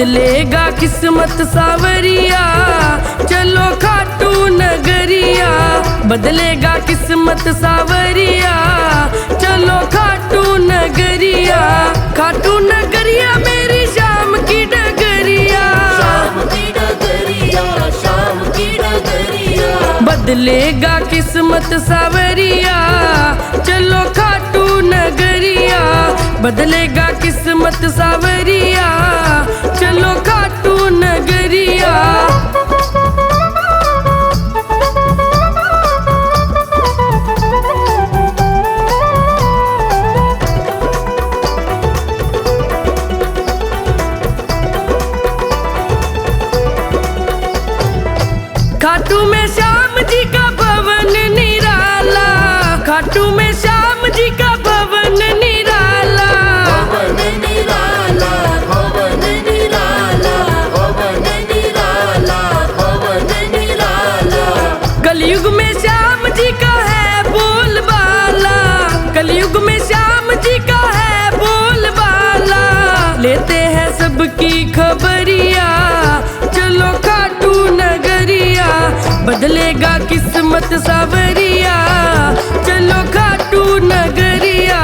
बदलेगा किस्मत सावरिया, चलो खाटू नगरिया। बदलेगा किस्मत सावरिया, चलो खाटू नगरिया। खाटू नगरिया मेरी शाम की डगरिया, शाम की डगरिया, शाम की डगरिया। बदलेगा किस्मत सावरिया, चलो खाटू नगरिया। बदलेगा किस्मत सावरिया, चलो खाटू नगरिया। खाटू में श्याम जी का भवन निराला, खाटू में श्याम जी का भवन निराला। भवन निराला, भवन निराला, भवन निराला, भवन निराला। कलयुग में श्याम जी का है बोलबाला, कलयुग में श्याम जी का है बोलबाला। लेते हैं सबकी खबरिया, चलो खाटू नगरिया। बदलेगा किस्मत सावरिया, चलो खाटू नगरिया।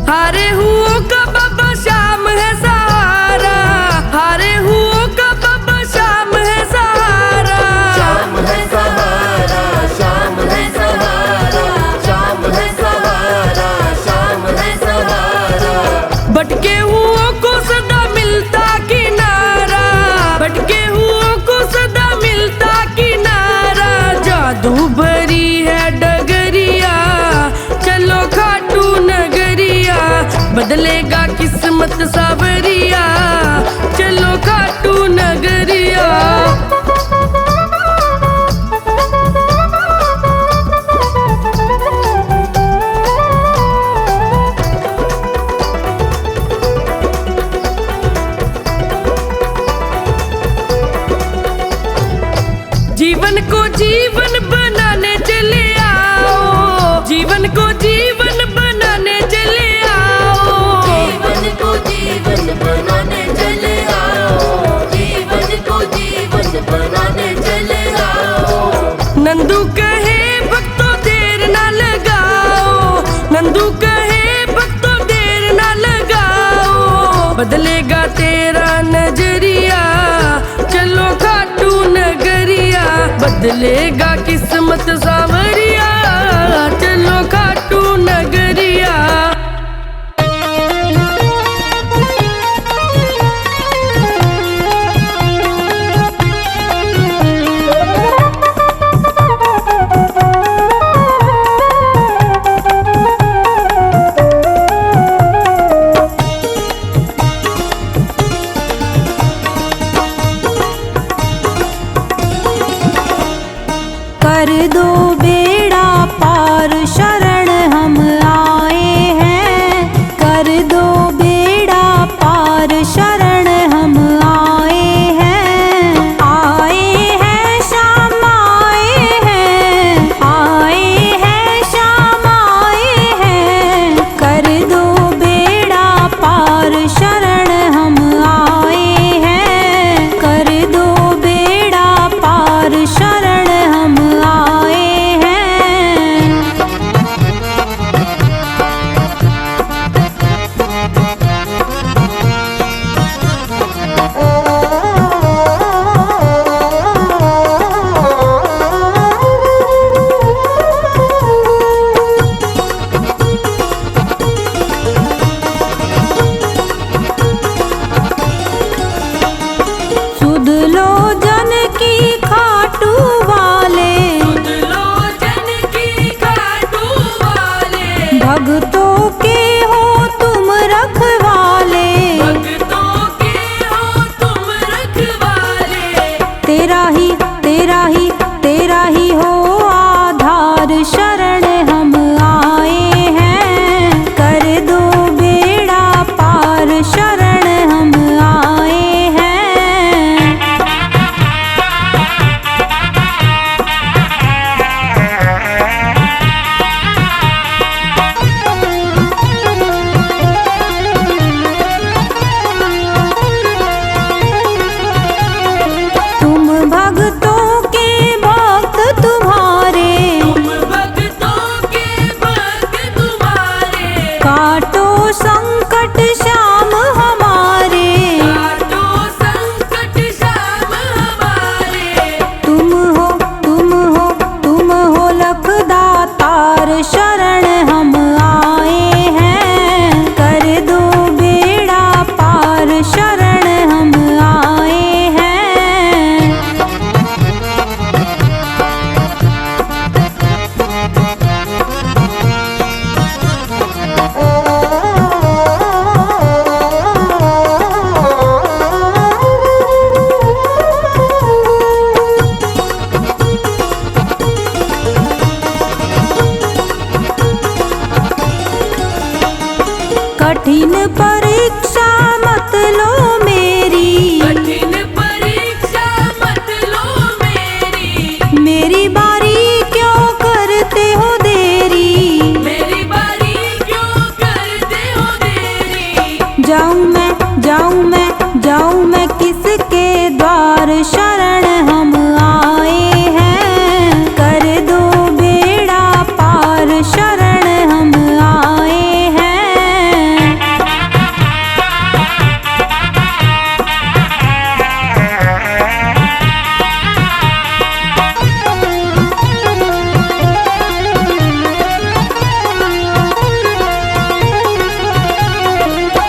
हारे हुओं का बाबा श्याम है सहारा, हारे हुओं का बाबा श्याम है सहारा। श्याम है सहारा, श्याम है सहारा, श्याम है सहारा, श्याम है सहारा। भटके हुओं को सदा मिलता किनारा, भटके हुओं को सदा मिलता किनारा। जादू भरी है डगरिया, चलो खाटू नगरिया। बदलेगा किस्मत सावरिया, चलो खाटू नगरिया। जीवन को जीवन बनाने चले आओ, जीवन को जीवन बनाने चले आओ। जीवन को जीवन बनाने चले आओ, जीवन को जीवन बनाने चले आओ। नंदू कहे भक्तों देर ना लगाओ, नंदू कहे भक्तों देर ना लगाओ। बदलेगा तेरा नजरिया, चलो खाटू नगरिया। बदलेगा किस्मत सावरिया, चलो खाटू नगरिया। कर दो कठिन परीक्षा मत लो मेरी, कठिन परीक्षा मत लो मेरी बारी क्यों करते हो देरी, मेरी बारी क्यों करते हो देरी। जाऊं मैं जाऊं मैं जाऊं मैं किसके द्वार, शरण हम आए हैं, कर दो बेड़ा पार, शरण हम आए हैं।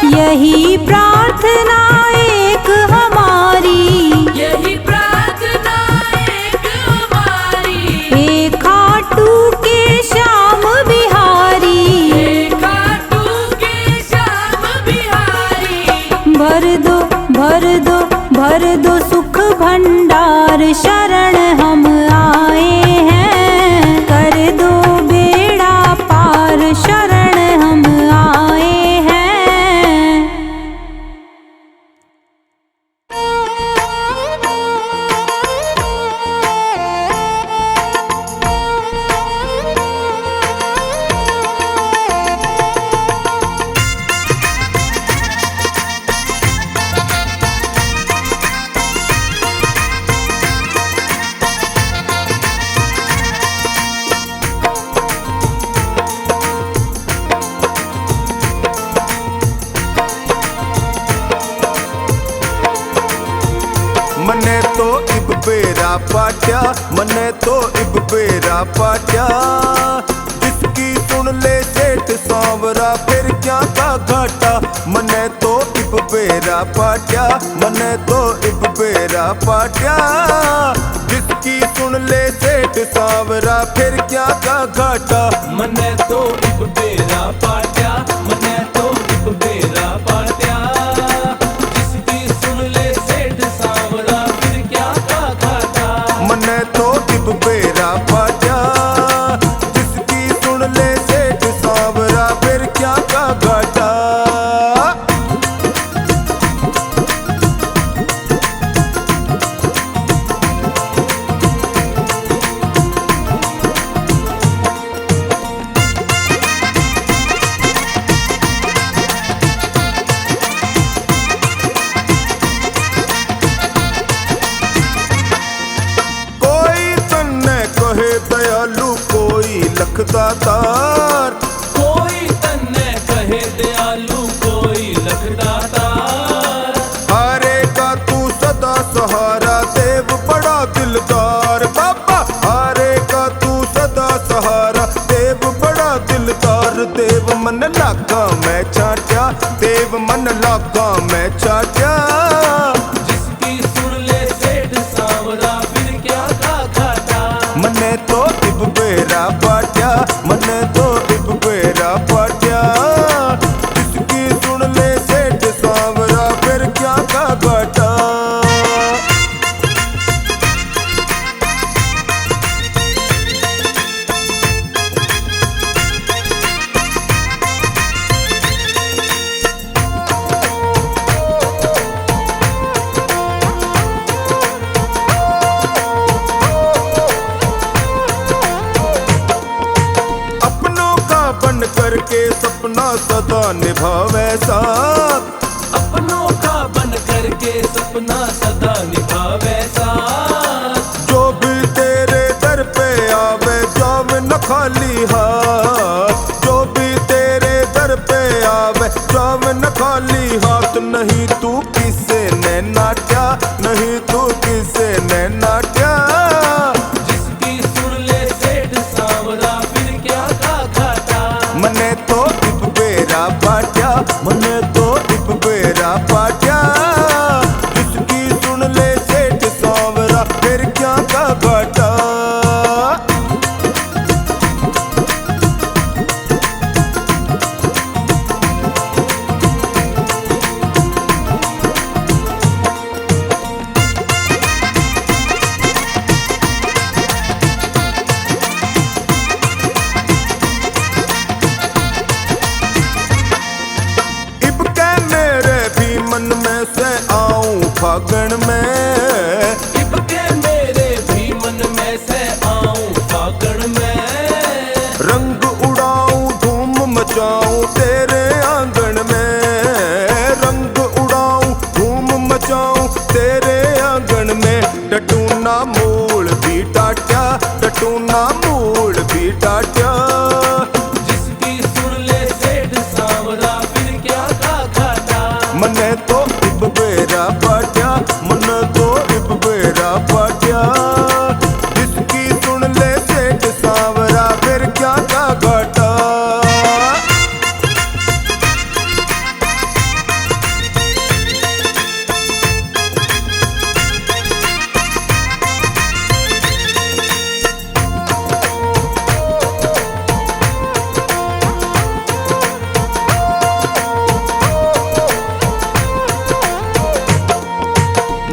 यही प्रार्थना एक हमारी, यही प्रार्थना एक हमारी, हे खाटू के श्याम बिहारी, हे खाटू के श्याम बिहारी। भर दो भर दो भर दो सुख भंडार, शरण हम आए हैं, कर दो बेड़ा पार, शरण हम आए हैं। मने तो इब बेरा पाट्या, मने तो इब बेरा पाट्या, जिसकी सुन ले सेठ सांवरा फिर क्या का घाटा। मने तो इब बेरा पाट्या, मने तो इब बेरा पाट्या, जिसकी सुन ले सेठ सांवरा फिर क्या का घाटा। मने तो इब बेरा पाट्या, मने तो इब बेरा पाट्या, जिसकी सुन ले सेठ सांवरा फिर क्या का घाटा। मने तो इब बेरा पाट्या, जिसकी सुन ले सेठ सांवरा फिर क्या का घाटा। लखदातार, कोई तन्ने कहे दयालु, कोई लखदातार। हारे का तू सदा सहारा, देव बड़ा दिलदार। बाबा हारे का तू सदा सहारा, देव बड़ा दिलदार। देव मन लागा मैं चाट्या, देव मन लागा मैं चाट्या, जिसकी सुन ले सेठ सांवरा फिर क्या का घाटा। मने तो इब बेरा पाट्या, मने तो इब बेरा पाट्या, जिसकी सुन ले सेठ सांवरा फिर क्या का घाटा। करके सपना सदा निभावे साथ, अपनों का बन करके सपना सदा निभावे साथ। जो भी तेरे दर पे आवे जावे न खाली हाथ, जो भी तेरे दर पे आवे जावे न खाली हाथ। नहीं तू किसे ने नाट्या, नहीं तू किसे ने नाट्या, जिसकी सुन ले सेठ सांवरा फिर क्या का घाटा। मने तो इब बेरा पाट्या, मने तो इब बेरा पाट्या, जिसकी सुन ले सेठ सांवरा फिर क्या का घाटा। फागण में। इबके मेरे भी मन में से आऊं फागण में। रंग उड़ाऊं धूम मचाऊं तेरे आंगन में। रंग उड़ाऊं धूम मचाऊं तेरे आंगन में। टटूना मूल भी टाट्या, टटूना मूल भी टाट्या। जिसकी सुन ले सेठ सांवरा फिर क्या का घाटा। मने तो इब बेरा पाट्या, मन तो इब बेरा पाट्या। जिसकी सुन ले सेठ सांवरा फिर क्या का घाटा।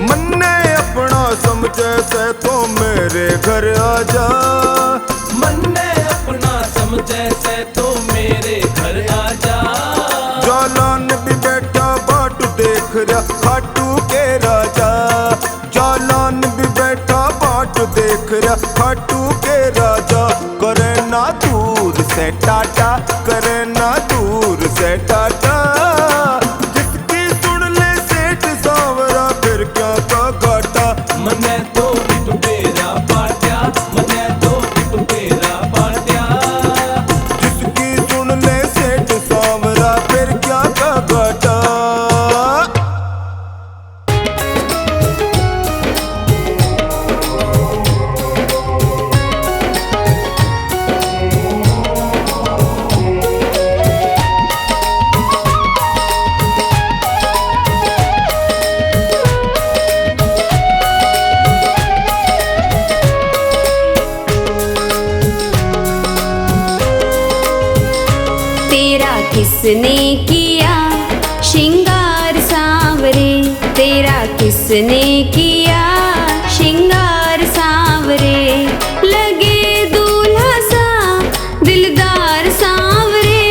मन्ने अपना समझे से तो मेरे घर आजा। मन्ने अपना समझे से तो मेरे घर आजा। जालान भी बैठा बाट देख रहा खाटू के राजा। जालान भी बैठा बाट देख रहा खाटू के राजा। करे ना दूर से टाटा, करे ना दूर से टाटा। जिसकी सुन ले सेठ सांवरा फिर क्या का घाटा। मने तो इब बेरा पाट्या, मने तो इब बेरा पाट्या। जिसकी सुन ले सेठ सांवरा फिर क्या का घाटा। तेरा किसने किया श्रृंगार सांवरे। तेरा किसने किया श्रृंगार सांवरे। लगे दूल्हा सा दिलदार सांवरे।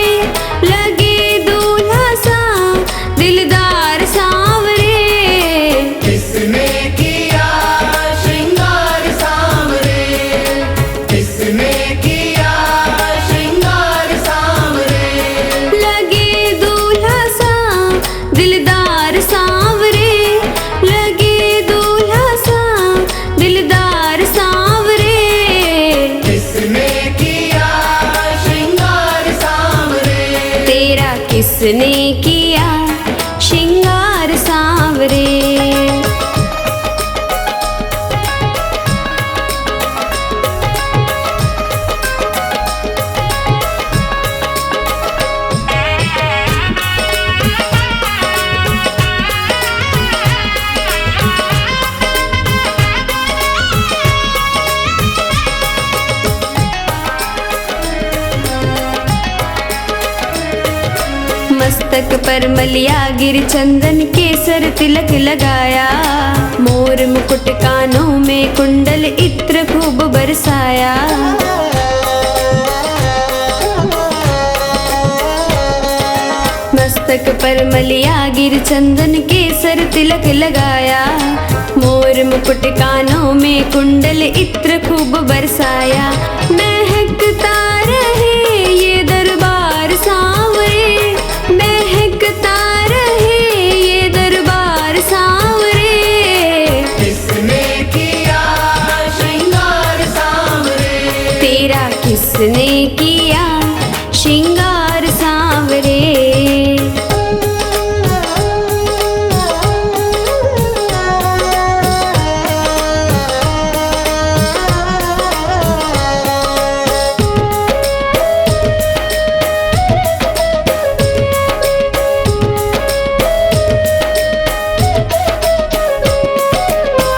लगे दूल्हा सा दिलदार सांवरे। किसने किया श्रृंगार सांवरे। किसने किया श्रृंगार सांवरे। लगे दूल्हा सा दिलदार सांवरे। लगे दूल्हा सा दिलदार सांवरे। किसने किया श्रृंगार सांवरे। तेरा किसने किया श्रृंगार सांवरे। मस्तक पर मलिया गिर चंदन केसर तिलक लगाया। मोर मुकुट कानों में कुंडल इत्र खूब बरसाया। मस्तक पर मलिया गिर चंदन केसर तिलक लगाया। मोर मुकुट कानों में कुंडल इत्र खूब बरसाया। महकता रहे ये दरबार सांवरे। महकता रहे ये दरबार सांवरे। किसने किया श्रृंगार सांवरे। तेरा किसने किया श्रृंगार सांवरे।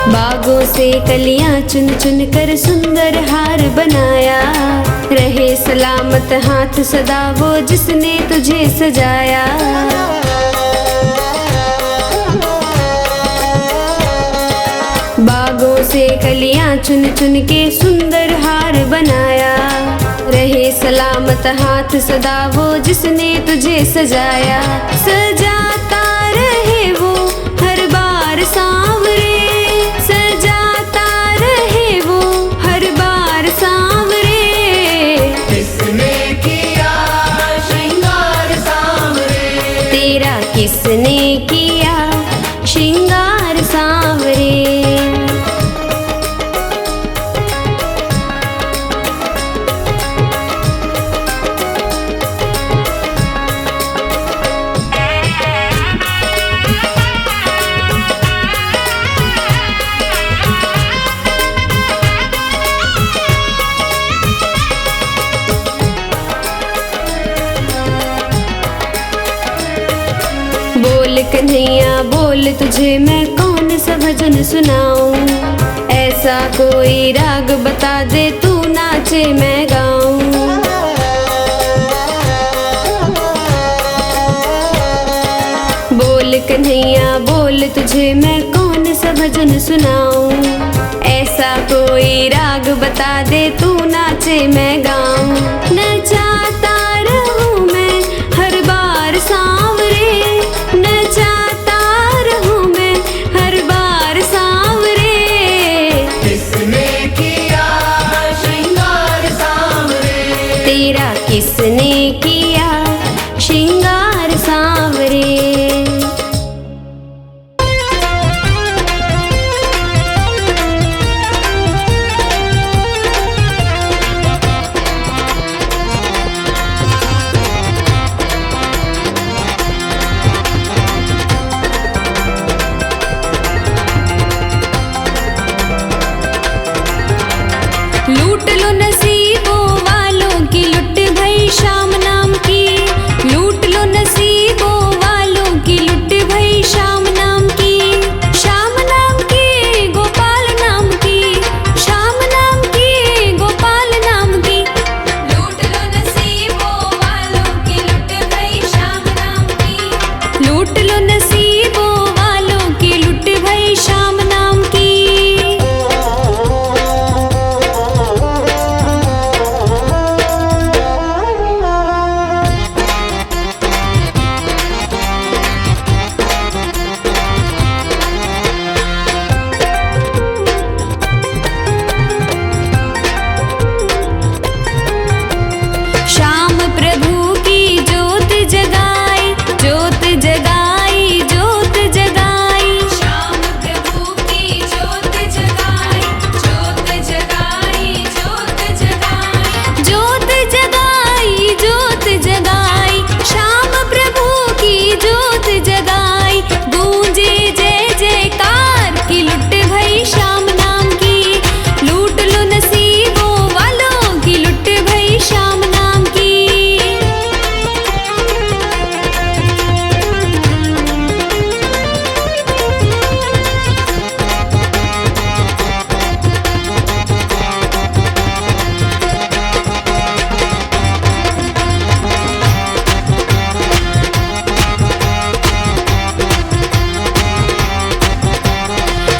बागों से कलियां चुन चुन कर सुंदर हार बनाया। रहे सलामत हाथ सदा वो जिसने तुझे सजाया। बागों से कलियां चुन चुन के सुंदर हार बनाया। रहे सलामत हाथ सदा वो जिसने तुझे सजाया। सजाता रहे वो हर बार सा किसने किया श्रृंगार सांवरे। बोल कन्हैया बोल तुझे मैं कौन सा भजन सुनाऊं, ऐसा कोई राग बता दे तू नाचे मैं गाऊं। बोल कन्हैया बोल तुझे मैं कौन सा भजन सुनाऊं, ऐसा कोई राग बता दे तू नाचे मैं गाऊं। नचाता रहूं मैं हर बार सांवरे, नचाता रहूं मैं हर बार सांवरे। किसने किया श्रृंगार सांवरे, तेरा किसने किया श्रृंगार सांवरे। लूट लो नसीबों वालों की लुट भई शाम नाम की, लूट लो नसीबों वालों की लुट भई शाम नाम की, शाम नाम की गोपाल नाम की, शाम नाम की गोपाल नाम की। लूट लो नसीबों वालों की लुट भई शाम नाम की, लूट लो नसीबों वालों की लुट भई शाम नाम की। श्याम प्रभु की ज्योत जगाई, ज्योत जगाई, ज्योत जगाई। श्याम प्रभु की ज्योत जगाई, ज्योत जगाई, ज्योत जगाई। ज्योत जगाई, ज्योत जगाई, श्याम प्रभु की ज्योत जगाई। गूंजे जय जयकार की लुट भई श्याम नाम की, लूट लो नसीबों वालों की लुट भई श्याम नाम की।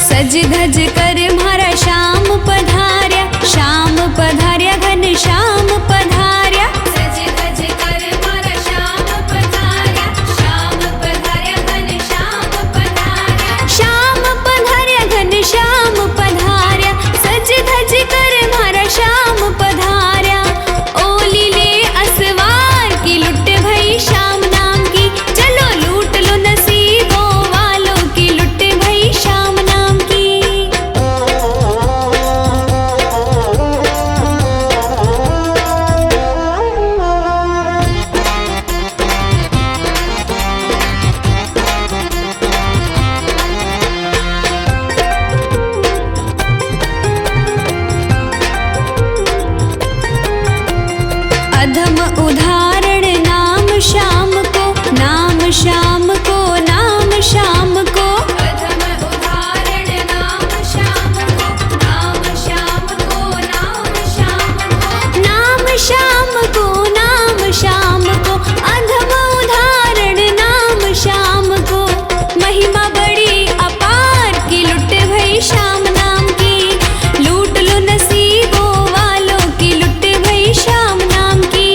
सज धज कर म्हारा श्याम पधार्या, श्याम पधार्या घन श्याम पधार्या। सज धज कर म्हारा श्याम पधार्या, श्याम पधार्या घन श्याम पधार्या। श्याम पधार्या घन श्याम पधार्या, सज धज कर म्हारा श्याम पधार्या। ओली ले असवार की लुट भई श्याम नाम की, चलो लूट लो नसीबों वालों की लुट भई श्याम नाम की। अधम उदाहरण नाम श्याम को, नाम श्याम को, नाम श्याम को। अधम उदाहरण नाम श्याम को, नाम श्याम को, नाम श्याम को। नाम श्याम को, नाम श्याम को, अधम उदाहरण नाम श्याम को। महिमा बड़ी अपार की लुट भई श्याम नाम की, लूट लो नसीबों वालों की लुट भई श्याम नाम की।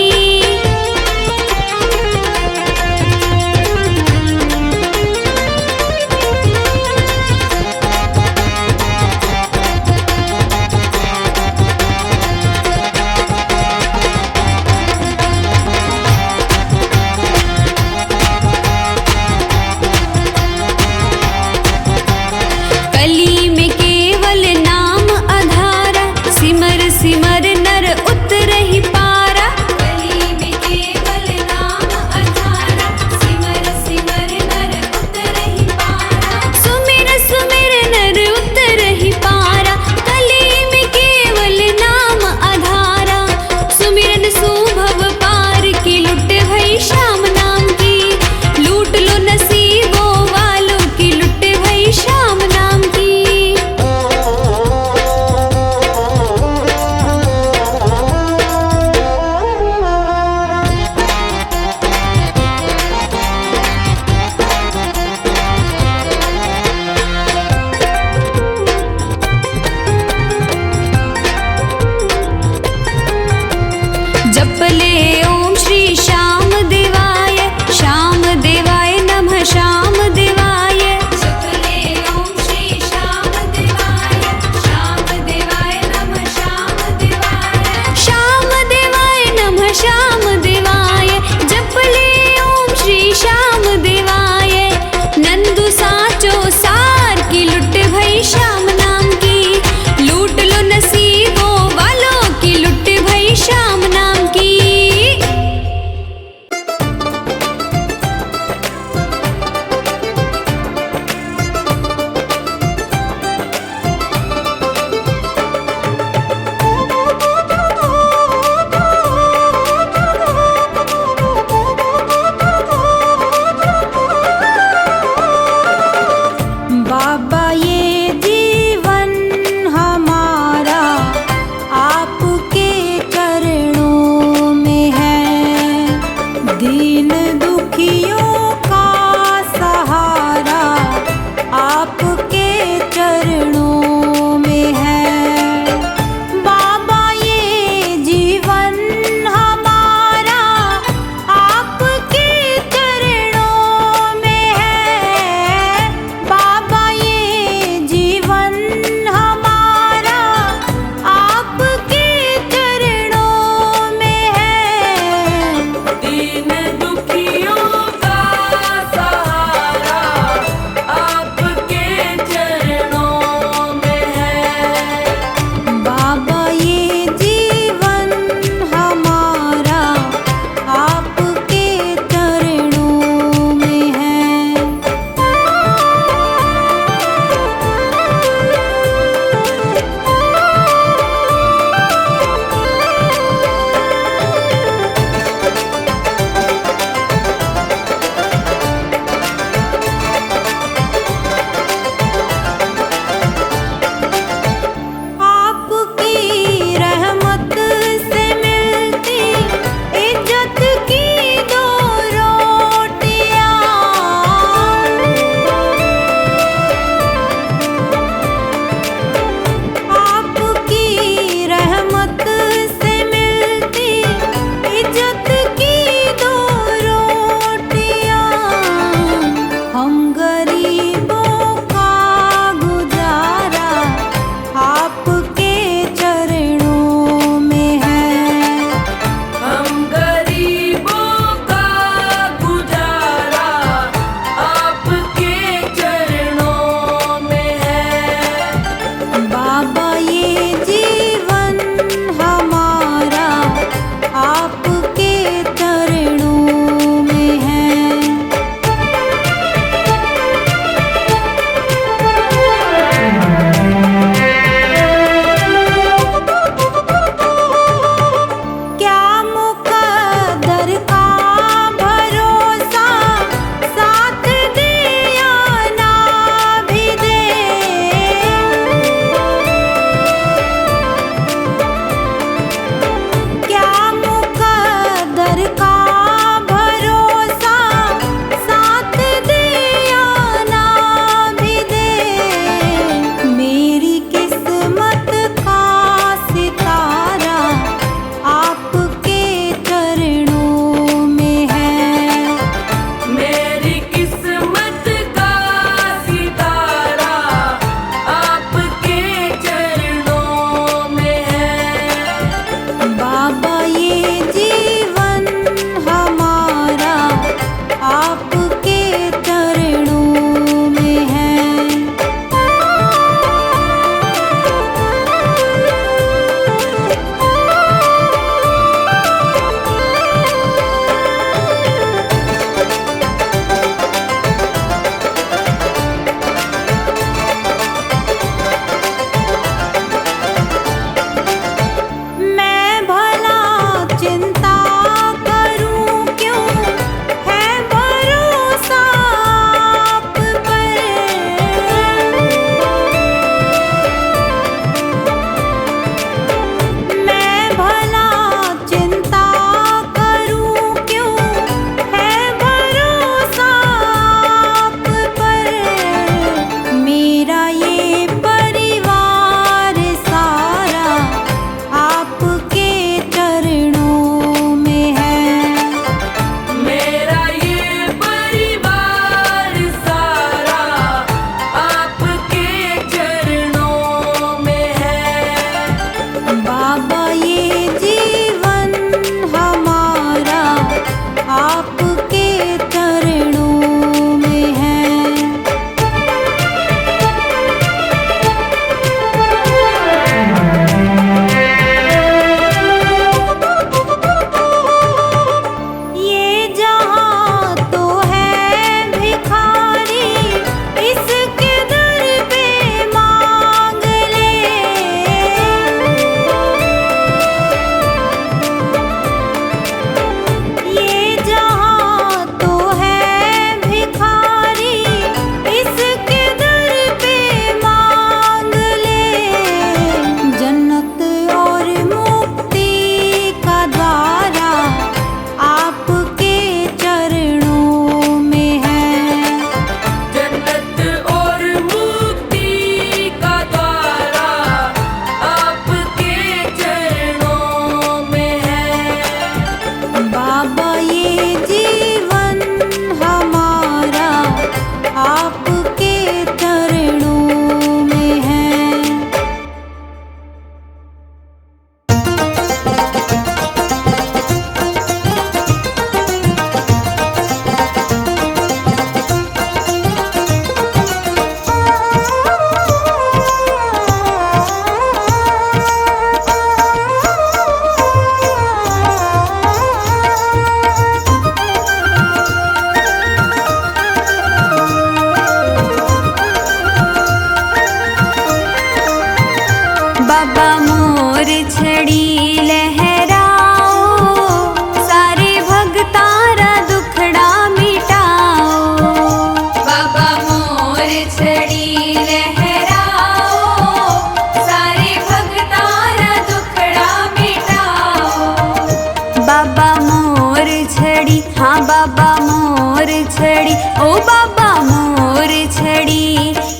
मोर छड़ी, हाँ बाबा मोर छड़ी, ओ बाबा मोर छड़ी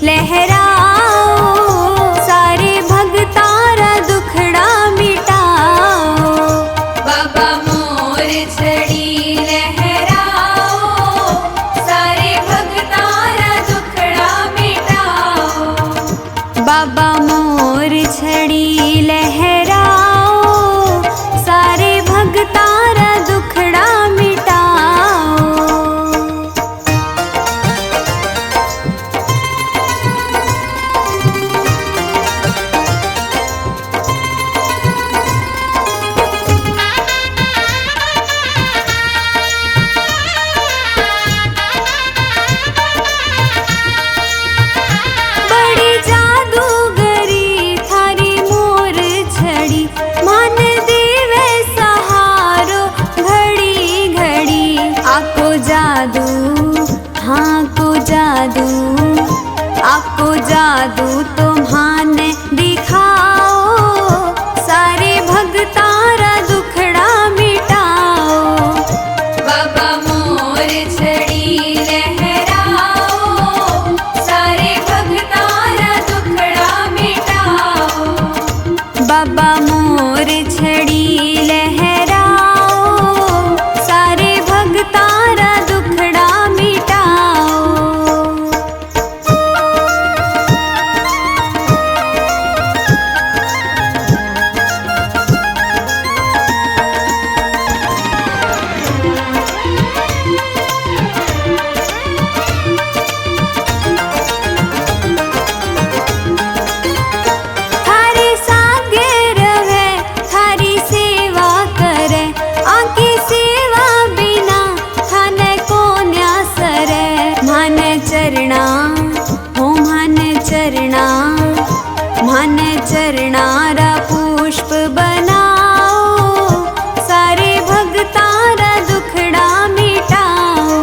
लहराओ, सारे भगतारा दुखड़ा मिटाओ। बाबा मोर छड़ी लहराओ, सारे भगतारा दुखड़ा मिटाओ। बाबा मोर छड़ी लहराओ, सारे भगतारा दुखड़ा मिटाओ। बड़ी जादूगरी थारी मोर छड़ी, मान देवे सहारो घड़ी घड़ी। आपको जादू, हाँ को जादू, आपको जादू तुम्हाने दिखाओ, सारे भगतारा दुखड़ा मिटाओ। बाबा मोर छड़ी लहराओ, सारे भगतारा दुखड़ा मिटाओ। बाबा मोर छड़ी लहराओ, सारे भगतारा दुखड़ा मिटाओ। थारे सागे रहे, थारी सेवा करे, आंकी सेवा बिना थाने को न्यासरे। मान चरणा, हो मान चरणा, मान चरणारा पुष्प बनाओ, सारे भगतारा दुखड़ा मिटाओ।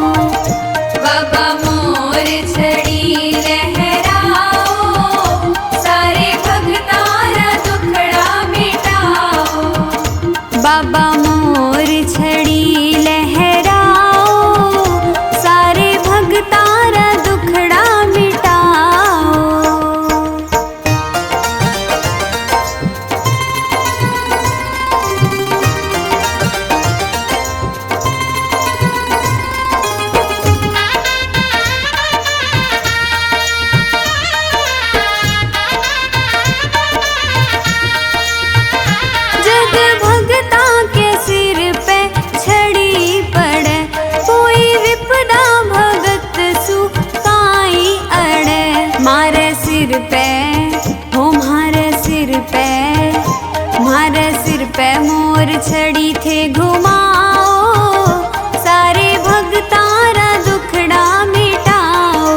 बाबा मोर छड़ी लहराओ, सारे भगतारा दुखड़ा मिटाओ। बाबा मोर छड़ी लहराओ, सारे भगतारा दुखड़ा मिटाओ। जग भगता के सिर पे छड़ी पड़े, कोई विपदा भगत सु काई अड़े। मारे सिर पे, हो मारे सिर पे, मारे सिर पे मोर छड़ी थे घुमाओ, सारे भगतारा दुखड़ा मिटाओ।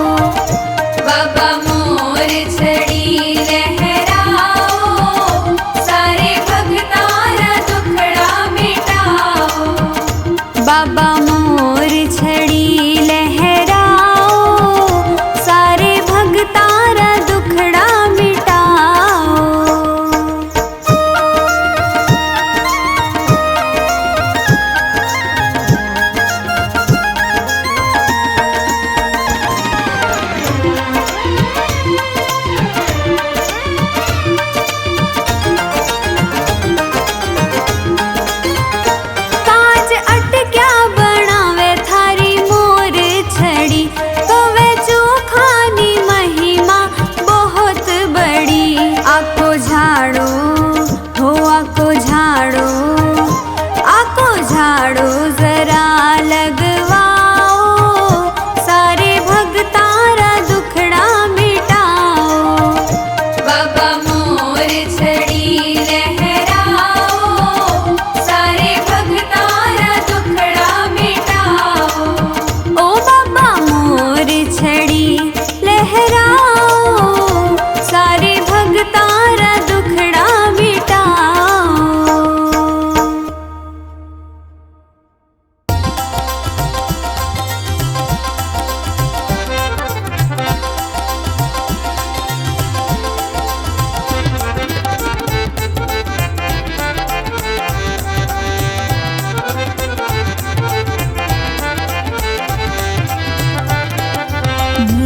बाबा मोर छड़ी लहराओ, सारे भगतारा दुखड़ा मिटाओ। बाबा मोर छड़ी लहराओ, सारे भगतारा दुखड़ा मिटाओ। काज अटक्या बनावे थारी मोर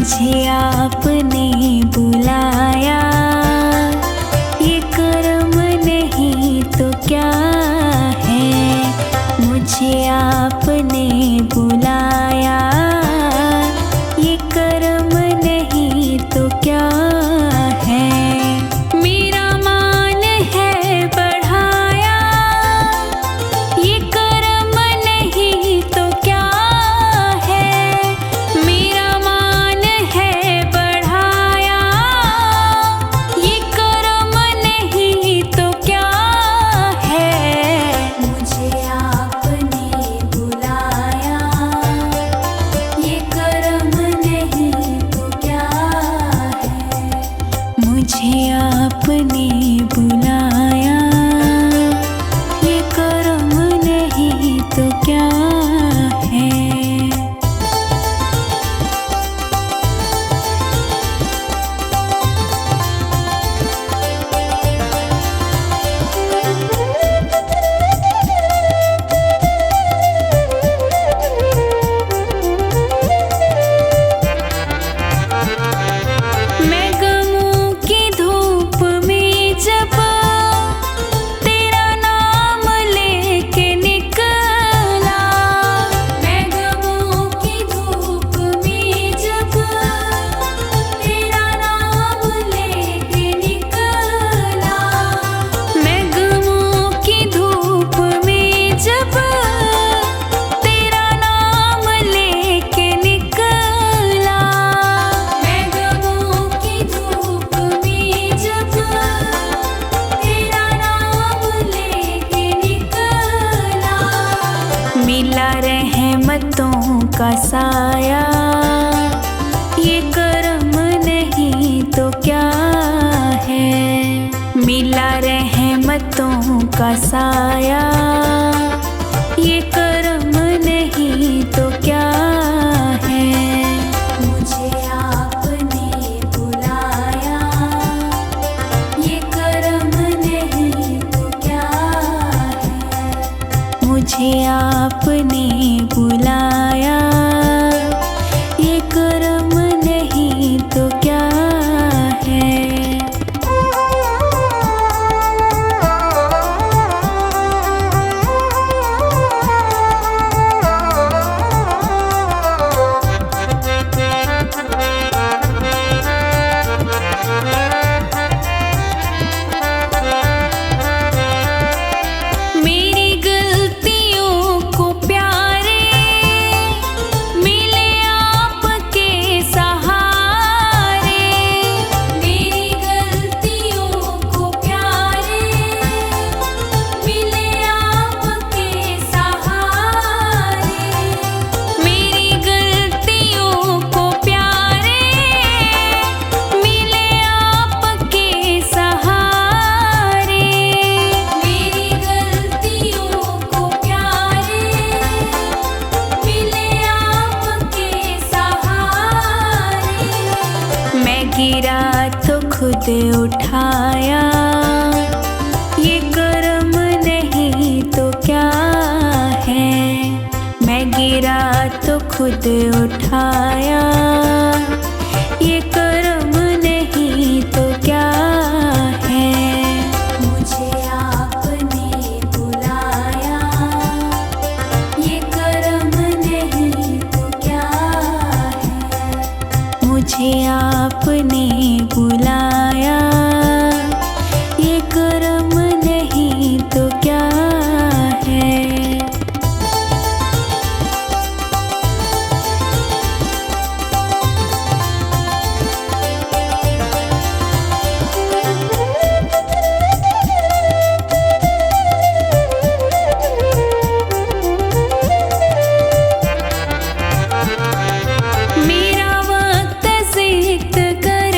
मुझे आपने बुलाया, ये कर्म नहीं तो क्या है। मुझे आपने बुलाया, ये कर्म नहीं तो क्या है। मेरा मान है बढ़ाया, ये कर्म नहीं तो क्या है। मेरा मान है बढ़ाया, ये कर्म नहीं तो क्या है। मुझे आपने बुलाया, ये कर्म नहीं तो क्या है। मुझे आपने बुलाया, ये कर्म नहीं तो क्या है। मैं गमों की धूप में जब तेरा नाम लेके निकला, मैं गमों की धूप में जब तेरा नाम लेके निकला। मैं गमों की धूप में जब तेरा नाम लेके निकला। मैं गमों की धूप में जब तेरा नाम लेके निकला। मिला रहमतों का साया, ये कर्म नहीं तो क्या है। मिला रहमतों का साया, ये कर्म नहीं तो क्या है। मुझे आपने बुलाया, ये कर्म नहीं तो क्या है। मुझे आपने बुलाया, ये कर्म नहीं तो क्या है। मेरी गलतियों को प्यारे मिले आपके सहारे। मेरी गलतियों को प्यारे मिले आपके सहारे। मेरी गलतियों को प्यारे मिले आपके सहारे। मेरी गलतियों को प्यारे मिले आपके सहारे। मैं गिरा तो खुद उठाया, ये कर्म नहीं तो क्या है। मैं गिरा तो खुद उठाया, ये कर्म नहीं तो क्या है। मुझे आपने बुलाया, ये कर्म नहीं तो क्या है। मुझे आपने बुलाया, ये कर्म नहीं तो क्या है। मेरा वक्त जिक्र कर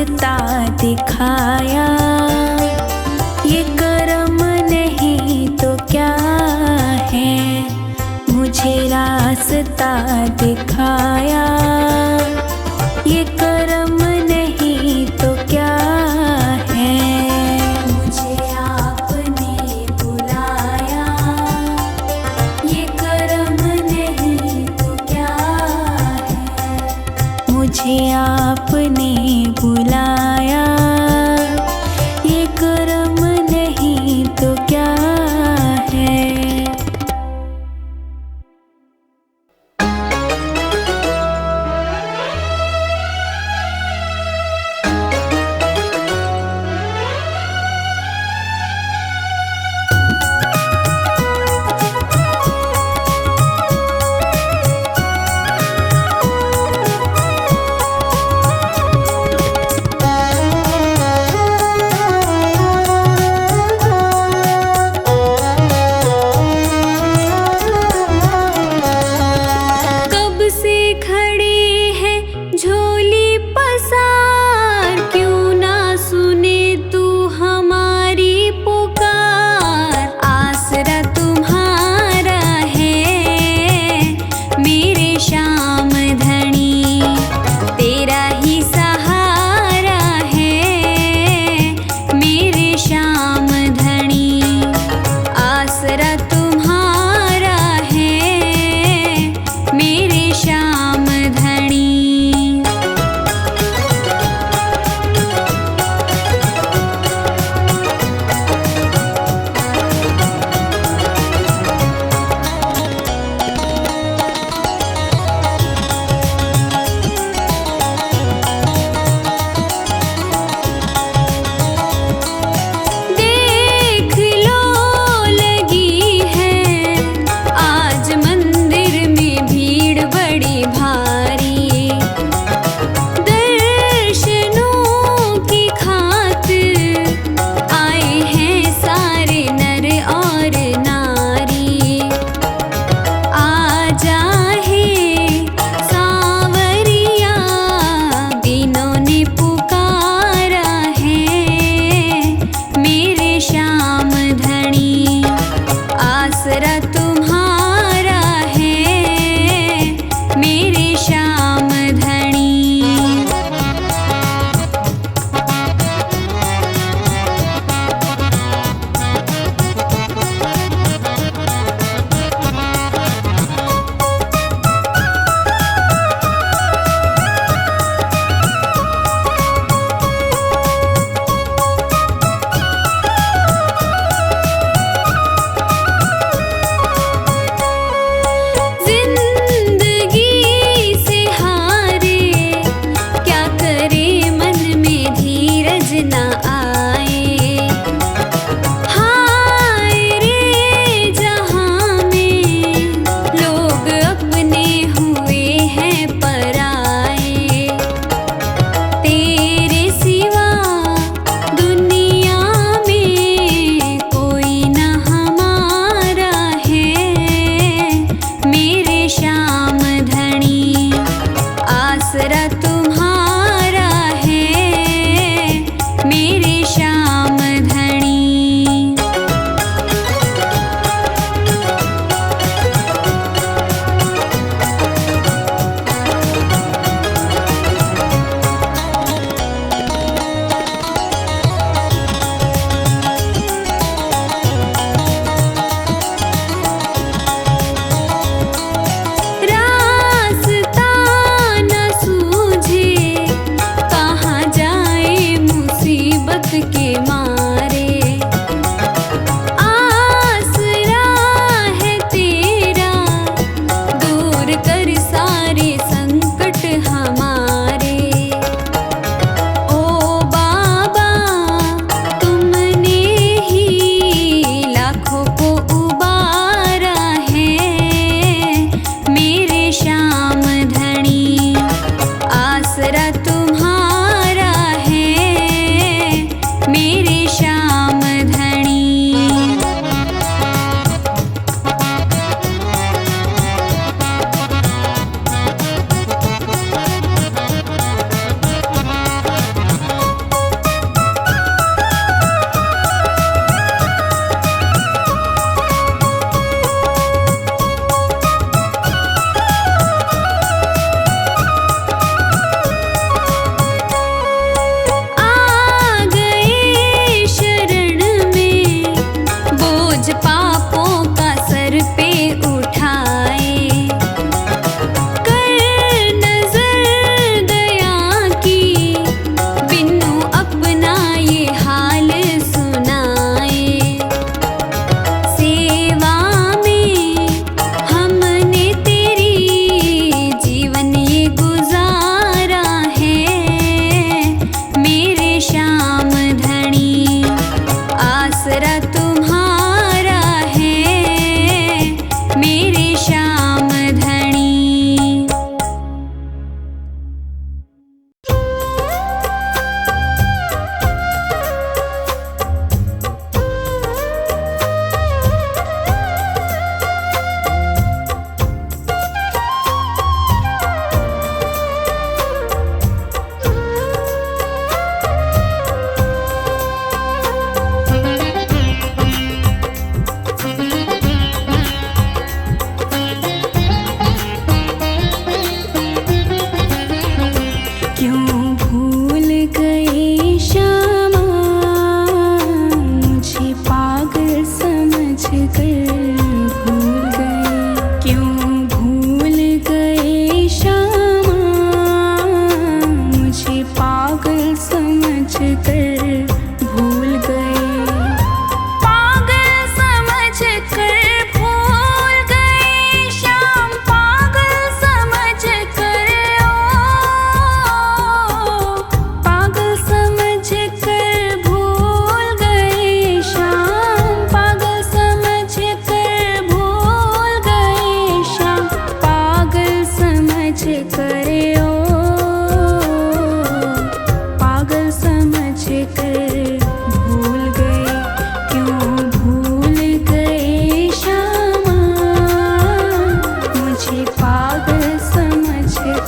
रास्ता दिखाया। ये कर्म नहीं तो क्या है, मुझे रास्ता दिखाया। ये कर्म नहीं तो क्या है, मुझे आपने बुलाया। ये कर्म नहीं तो क्या है, मुझे आपने बुलाया। ये कर्म नहीं तो क्या है। कब से खड़ी है झोली पसार, क्यों ना सुने तू हमारी पुकार। आसरा तुम्हारा है मेरे श्याम धनी, तेरा ही सहारा है मेरे श्याम धनी। आसरा तुम्हारा है मेरे श्याम धनी।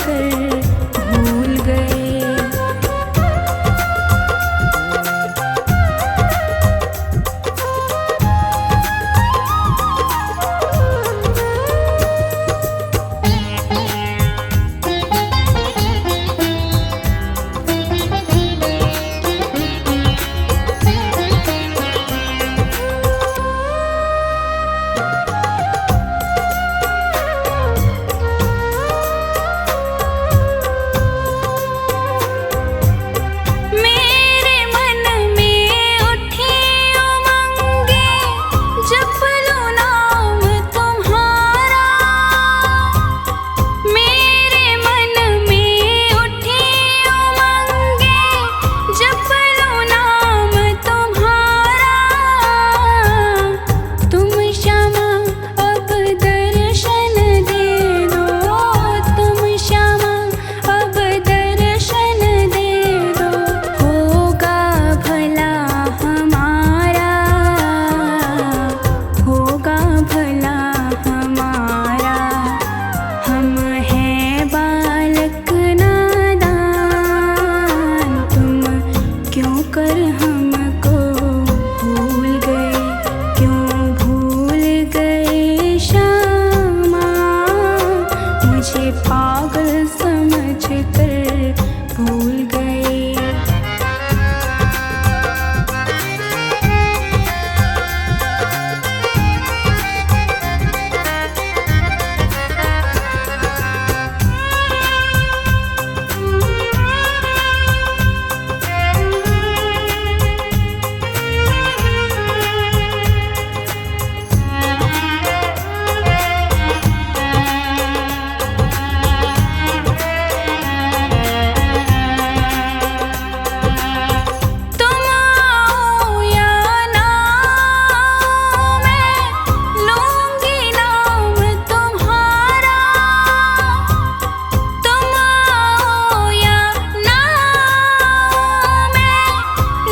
कर भूल गए। मेरे मन में उठी उमंगे जप लूं नाम तुम्हारा। मेरे मन में उठी उमंगे जप लूं नाम तुम्हारा। तुम श्यामा अब दर्शन दे दो, तुम श्यामा अब दर्शन दे दो। होगा भला हमारा, होगा भला हमारा। हम हैं बालक नादान, तुम क्यों कर हमको भूल गए, क्यों भूल गए श्यामा। मुझे पागल समझ कर भूल गए। तुम आओ या ना आओ, मैं लूंगी नाम तुम्हारा। तुम आओ या ना आओ, मैं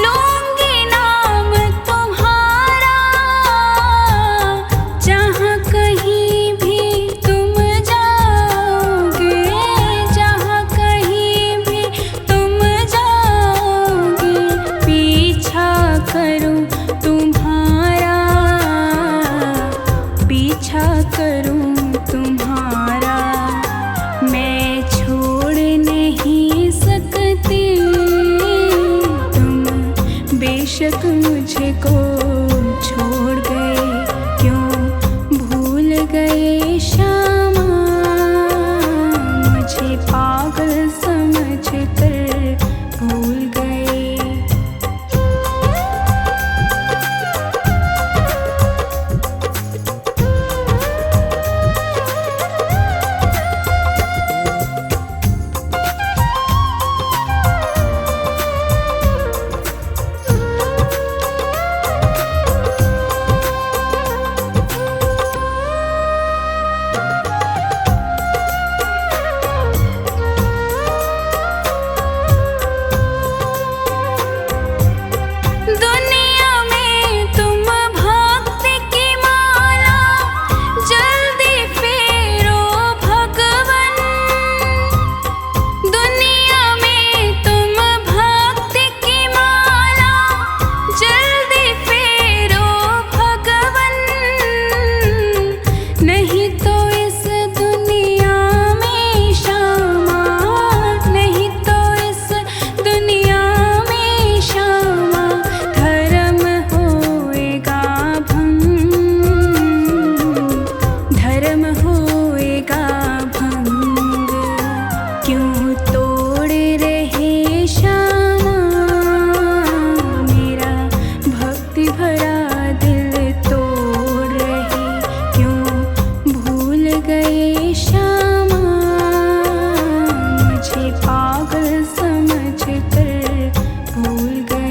लूंगी नाम तुम्हारा। जहाँ कहीं भी तुम जाओगे, जहाँ कहीं भी तुम जाओगे, पीछा करूं तुम्हारा, पीछा करूं तुम्हारा। मैं छोड़ नहीं सकती, तुम बेशक मुझको छोड़ गए, क्यों भूल गए श्यामा। मुझे पागल समझ कर भूल गए। दुनिया में तुम भक्ति की माला जल्दी फेरो भगवन। दुनिया में तुम भक्ति की माला जल्दी फेरो भगवन। नहीं तो इस दुनिया में श्यामा, नहीं तो इस दुनिया में श्यामा। धर्म होएगा भंग, धर्म होएगा भंग। क्यों तोड़ रहे श्यामा मेरा भक्ति भरा दिल तोड़ रहे। क्यों भूल गए श्यामा, मुझे पागल समझ कर भूल गए।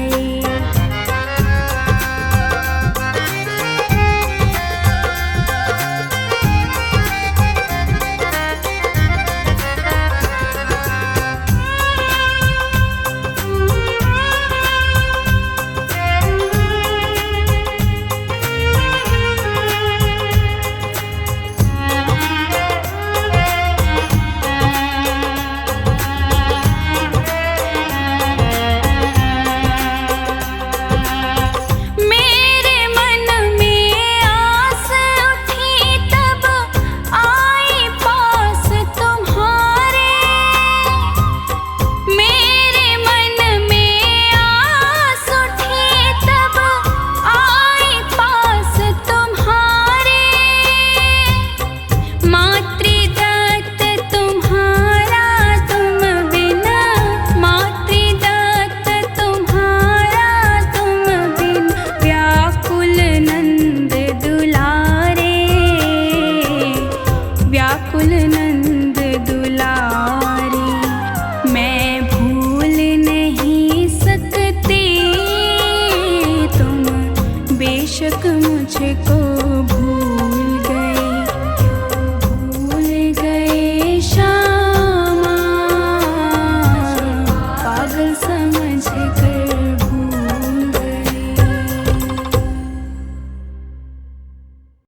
मुझको